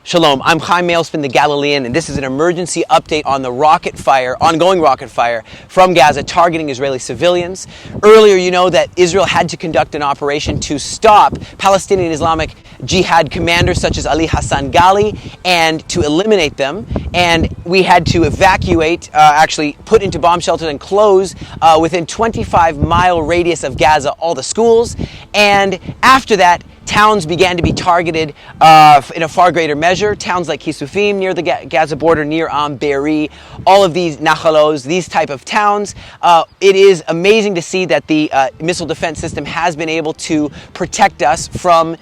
Shalom, I'm Chaim Mailspin, the Galilean, and this is an emergency update on the ongoing rocket fire from Gaza targeting Israeli civilians. Earlier, you know that Israel had to conduct an operation to stop Palestinian Islamic Jihad commanders such as Ali Hassan Ghali and to eliminate them. And we had to evacuate, actually put into bomb shelters and close within 25-mile radius of Gaza all the schools. And after that, towns began to be targeted in a far greater measure. Towns like Kisufim near the Gaza border, near Be'eri, all of these Nachalos, these type of towns. It is amazing to see that the missile defense system has been able to protect us from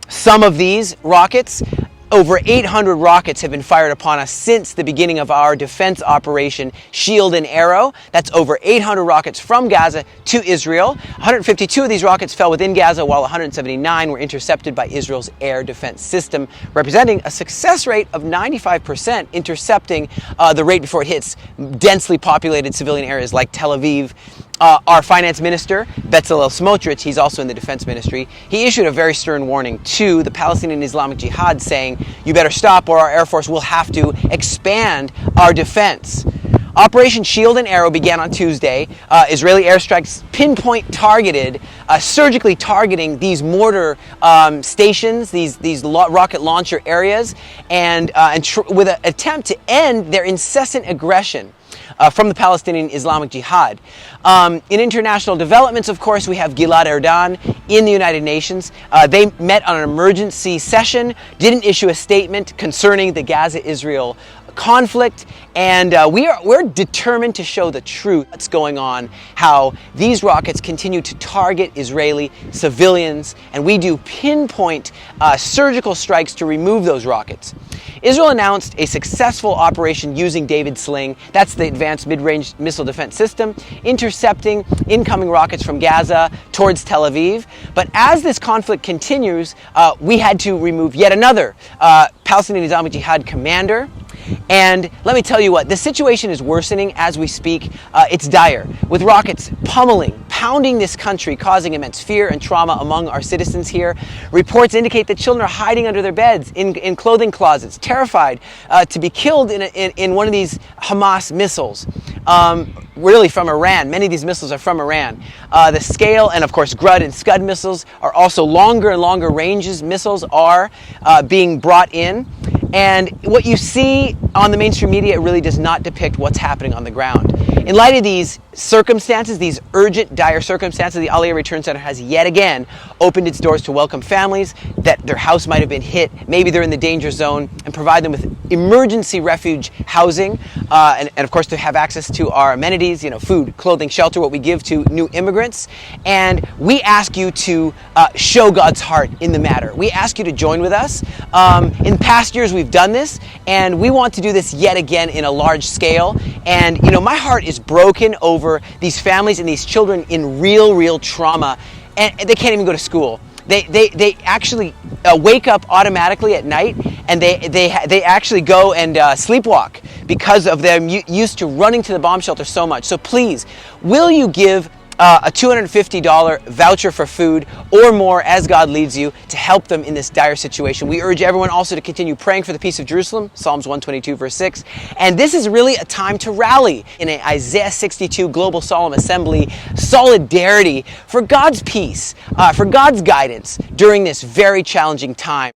some of these rockets. Over 800 rockets have been fired upon us since the beginning of our defense operation, Shield and Arrow. That's over 800 rockets from Gaza to Israel. 152 of these rockets fell within Gaza, while 179 were intercepted by Israel's air defense system, representing a success rate of 95%, intercepting the rate before it hits densely populated civilian areas like Tel Aviv. Our finance minister, Bezalel Smotrich, he's also in the defense ministry, he issued a very stern warning to the Palestinian Islamic Jihad saying, you better stop or our Air Force will have to expand our defense. Operation Shield and Arrow began on Tuesday. Israeli airstrikes surgically targeting these mortar stations, these rocket launcher areas, and with an attempt to end their incessant aggression from the Palestinian Islamic Jihad. In international developments, of course, we have Gilad Erdan in the United Nations. They met on an emergency session, didn't issue a statement concerning the Gaza-Israel conflict, and we're determined to show the truth that's going on, how these rockets continue to target Israeli civilians, and we do pinpoint surgical strikes to remove those rockets. Israel announced a successful operation using David Sling, that's the advanced mid-range missile defense system, intercepting incoming rockets from Gaza towards Tel Aviv. But as this conflict continues, we had to remove yet another Palestinian Islamic Jihad commander. And let me tell you what, the situation is worsening as we speak. It's dire, with rockets pounding this country, causing immense fear and trauma among our citizens here. Reports indicate that children are hiding under their beds, in clothing closets, terrified to be killed in one of these Hamas missiles. Really from Iran. Many of these missiles are from Iran. The Scale and, of course, Grud and Scud missiles are also longer and longer ranges. Missiles are being brought in. And what you see on the mainstream media, it really does not depict what's happening on the ground. In light of these circumstances, these urgent, dire circumstances, the Aliyah Return Center has yet again opened its doors to welcome families that their house might have been hit, maybe they're in the danger zone, and provide them with emergency refuge housing, and of course to have access to our amenities, food, clothing, shelter, what we give to new immigrants. And we ask you to show God's heart in the matter. We ask you to join with us. In past years we've done this, and we want to do this yet again in a large scale. And my heart is broken over these families and these children in real trauma, and they can't even go to school. They actually wake up automatically at night, and they actually go and sleepwalk because of them used to running to the bomb shelter so much. So please, will you give a $250 voucher for food or more as God leads you to help them in this dire situation? We urge everyone also to continue praying for the peace of Jerusalem, Psalms 122 verse 6. And this is really a time to rally in an Isaiah 62 Global Solemn Assembly solidarity for God's peace, for God's guidance during this very challenging time.